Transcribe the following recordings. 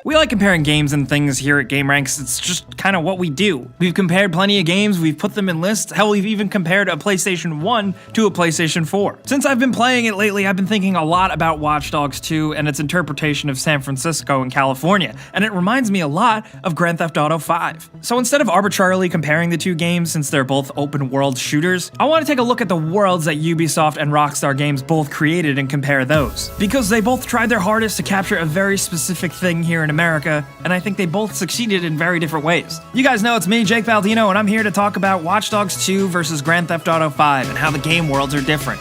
We like comparing games and things here at GameRanks. It's just kind of what we do. We've compared plenty of games, we've put them in lists, hell, we've even compared a PlayStation 1 to a PlayStation 4. Since I've been playing it lately, I've been thinking a lot about Watch Dogs 2 and its interpretation of San Francisco and California, and it reminds me a lot of Grand Theft Auto 5. So instead of arbitrarily comparing the two games, since they're both open-world shooters, I want to take a look at the worlds that Ubisoft and Rockstar Games both created and compare those. Because they both tried their hardest to capture a very specific thing here in America, and I think they both succeeded in very different ways. You guys know it's me, Jake Baldino, and I'm here to talk about Watch Dogs 2 versus Grand Theft Auto 5 and how the game worlds are different.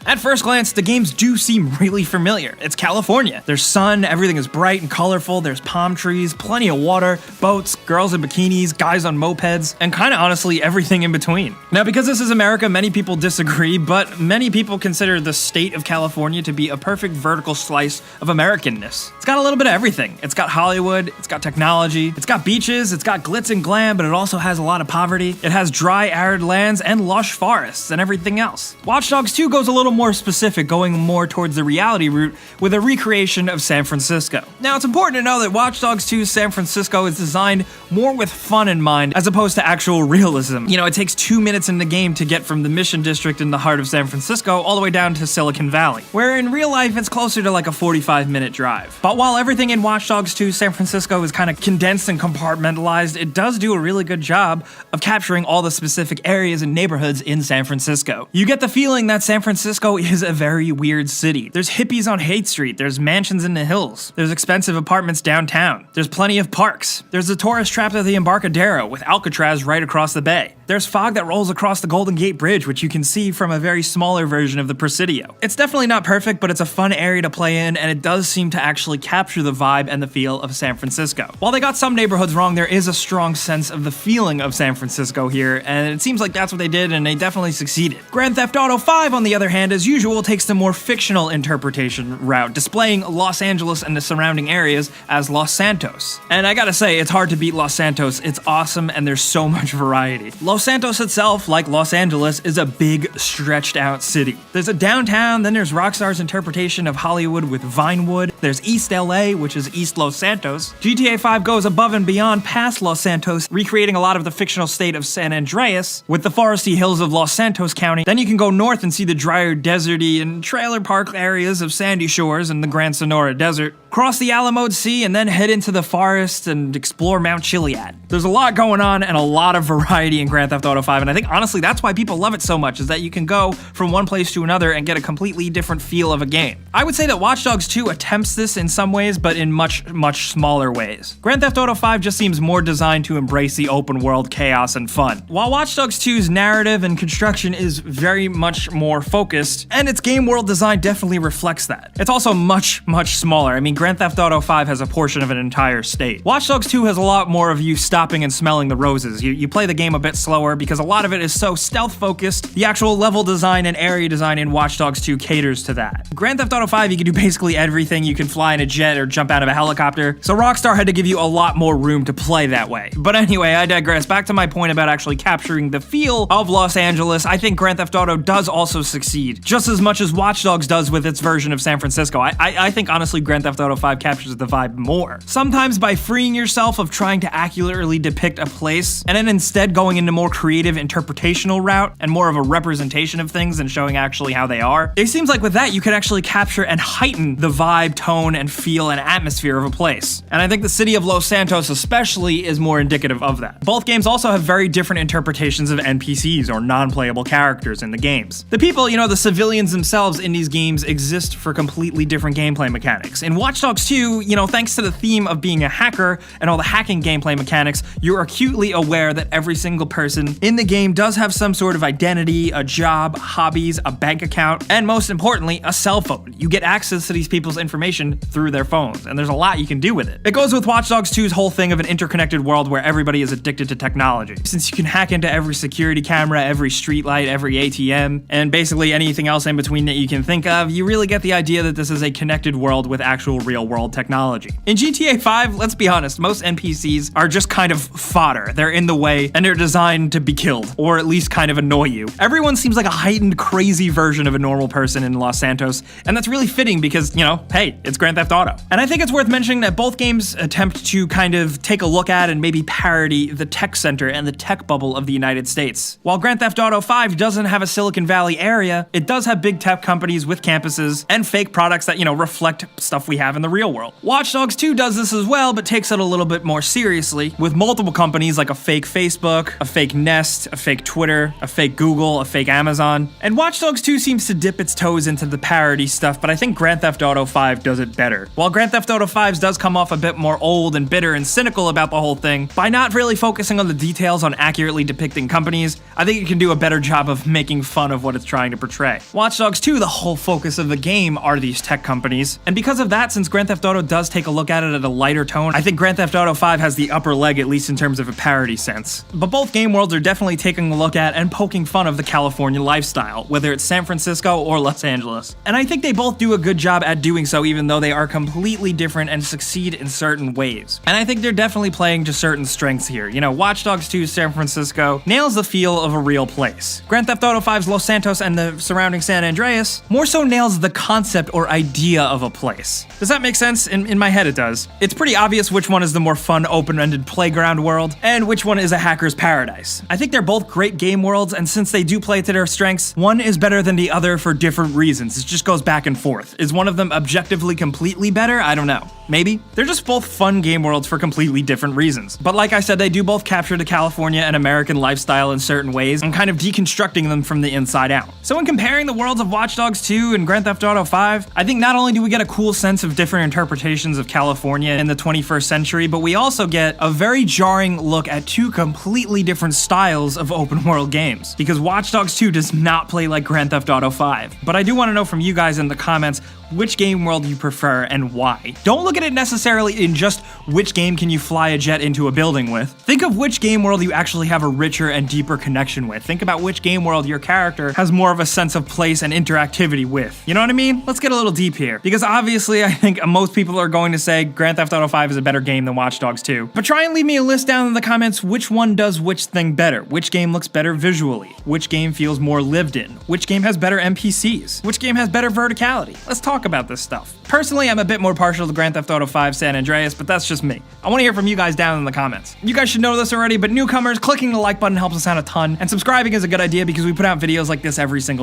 At first glance, the games do seem really familiar. It's California. There's sun, everything is bright and colorful, there's palm trees, plenty of water, boats, girls in bikinis, guys on mopeds, and kinda honestly everything in between. Now, because this is America, many people disagree, but many people consider the state of California to be a perfect vertical slice of Americanness. It's got a little bit of everything. It's got Hollywood, it's got technology, it's got beaches, it's got glitz and glam, but it also has a lot of poverty. It has dry, arid lands and lush forests and everything else. Watch Dogs 2 goes a little more specific, going more towards the reality route with a recreation of San Francisco. Now, it's important to know that Watch Dogs 2's San Francisco is designed more with fun in mind as opposed to actual realism. You know, it takes 2 minutes in the game to get from the Mission District in the heart of San Francisco all the way down to Silicon Valley, where in real life it's closer to like a 45-minute drive. But while everything in Watch Dogs 2 San Francisco is kind of condensed and compartmentalized, it does do a really good job of capturing all the specific areas and neighborhoods in San Francisco. You get the feeling that San Francisco is a very weird city. There's hippies on Haight Street, there's mansions in the hills, there's expensive apartments downtown, there's plenty of parks, there's the tourist trapped at the Embarcadero with Alcatraz right across the bay. There's fog that rolls across the Golden Gate Bridge, which you can see from a very smaller version of the Presidio. It's definitely not perfect, but it's a fun area to play in, and it does seem to actually capture the vibe and the feel of San Francisco. While they got some neighborhoods wrong, there is a strong sense of the feeling of San Francisco here, and it seems like that's what they did, and they definitely succeeded. Grand Theft Auto 5, on the other hand, as usual, takes the more fictional interpretation route, displaying Los Angeles and the surrounding areas as Los Santos. And I gotta say, it's hard to beat Los Santos. It's awesome, and there's so much variety. Los Santos itself, like Los Angeles, is a big, stretched out city. There's a downtown, then there's Rockstar's interpretation of Hollywood with Vinewood, there's East LA, which is East Los Santos. GTA 5 goes above and beyond past Los Santos, recreating a lot of the fictional state of San Andreas with the foresty hills of Los Santos County. Then you can go north and see the drier, deserty, and trailer park areas of Sandy Shores and the Grand Sonora Desert, cross the Alamo Sea, and then head into the forest and explore Mount Chiliad. There's a lot going on and a lot of variety in Grand Theft Auto 5, and I think honestly that's why people love it so much, is that you can go from one place to another and get a completely different feel of a game. I would say that Watch Dogs 2 attempts this in some ways, but in much smaller ways. Grand Theft Auto 5 just seems more designed to embrace the open world chaos and fun, while Watch Dogs 2's narrative and construction is very much more focused, and its game world design definitely reflects that. It's also much smaller. I mean, Grand Theft Auto 5 has a portion of an entire state. Watch Dogs 2 has a lot more of you stopping and smelling the roses. You play the game a bit slower because a lot of it is so stealth focused. The actual level design and area design in Watch Dogs 2 caters to that. Grand Theft Auto 5, you can do basically everything. You can fly in a jet or jump out of a helicopter, so Rockstar had to give you a lot more room to play that way. But anyway, I digress. Back to my point about actually capturing the feel of Los Angeles. I think Grand Theft Auto does also succeed, just as much as Watch Dogs does with its version of San Francisco. I think honestly Grand Theft Auto 5 captures the vibe more. Sometimes by freeing yourself of trying to accurately depict a place, and then instead going into more creative interpretational route and more of a representation of things and showing actually how they are. It seems like with that you could actually capture and heighten the vibe, tone, and feel and atmosphere of a place. And I think the city of Los Santos especially is more indicative of that. Both games also have very different interpretations of NPCs or non-playable characters in the games. The people, you know, the civilians themselves in these games exist for completely different gameplay mechanics. In Watch Dogs 2, you know, thanks to the theme of being a hacker and all the hacking gameplay mechanics, you're acutely aware that every single person in the game does have some sort of identity, a job, hobbies, a bank account, and most importantly, a cell phone. You get access to these people's information through their phones, and there's a lot you can do with it. It goes with Watch Dogs 2's whole thing of an interconnected world where everybody is addicted to technology. Since you can hack into every security camera, every streetlight, every ATM, and basically anything else in between that you can think of, you really get the idea that this is a connected world with actual real-world technology. In GTA 5, let's be honest, most NPCs are just kind of fodder. They're in the way, and they're designed to be killed, or at least kind of annoy you. Everyone seems like a heightened, crazy version of a normal person in Los Santos, and that's really fitting because, you know, hey, it's Grand Theft Auto. And I think it's worth mentioning that both games attempt to kind of take a look at and maybe parody the tech center and the tech bubble of the United States. While Grand Theft Auto 5 doesn't have a Silicon Valley area, it does have big tech companies with campuses and fake products that, you know, reflect stuff we have in the real world. Watch Dogs 2 does this as well, but takes it a little bit more seriously, with multiple companies like a fake Facebook, a fake Nest, a fake Twitter, a fake Google, a fake Amazon. And Watch Dogs 2 seems to dip its toes into the parody stuff, but I think Grand Theft Auto 5 does it better. While Grand Theft Auto 5 does come off a bit more old and bitter and cynical about the whole thing, by not really focusing on the details on accurately depicting companies, I think it can do a better job of making fun of what it's trying to portray. Watch Dogs 2, the whole focus of the game are these tech companies, and because of that, since Grand Theft Auto does take a look at it at a lighter tone, I think Grand Theft Auto 5 has the upper leg, at least in terms of a parody sense. But both game worlds are definitely taking a look at and poking fun of the California lifestyle, whether it's San Francisco or Los Angeles. And I think they both do a good job at doing so, even though they are completely different and succeed in certain ways. And I think they're definitely playing to certain strengths here. You know, Watch Dogs 2's San Francisco nails the feel of a real place. Grand Theft Auto 5's Los Santos and the surrounding San Andreas more so nails the concept or idea of a place. Does that make sense? In my head it does. It's pretty obvious which one is the more fun, open-ended playground world, and which one is a hacker's paradise. I think they're both great game worlds, and since they do play to their strengths, one is better than the other for different reasons. It just goes back and forth. Is one of them objectively completely better? I don't know. Maybe. They're just both fun game worlds for completely different reasons. But like I said, they do both capture the California and American lifestyle in certain ways, and kind of deconstructing them from the inside out. So in comparing the worlds of Watch Dogs 2 and Grand Theft Auto 5, I think not only do we get a cool sense of different interpretations of California in the 21st century, but we also get a very jarring look at two completely different styles of open world games. Because Watch Dogs 2 does not play like Grand Theft Auto 5. But I do want to know from you guys in the comments which game world you prefer and why. Don't look at it necessarily in just which game can you fly a jet into a building with. Think of which game world you actually have a richer and deeper connection with. Think about which game world your character has more of a sense of place and interactivity with. You know what I mean? Let's get a little deep here. Because obviously I think most people are going to say Grand Theft Auto 5 is a better game than Watch Dogs 2. But try and leave me a list down in the comments which one does which thing better. Which game looks better visually? Which game feels more lived in? Which game has better NPCs? Which game has better verticality? Let's talk about this stuff. Personally, I'm a bit more partial to Grand Theft Auto 5 San Andreas, but that's just me. I want to hear from you guys down in the comments. You guys should know this already, but newcomers, clicking the like button helps us out a ton, and subscribing is a good idea because we put out videos like this every single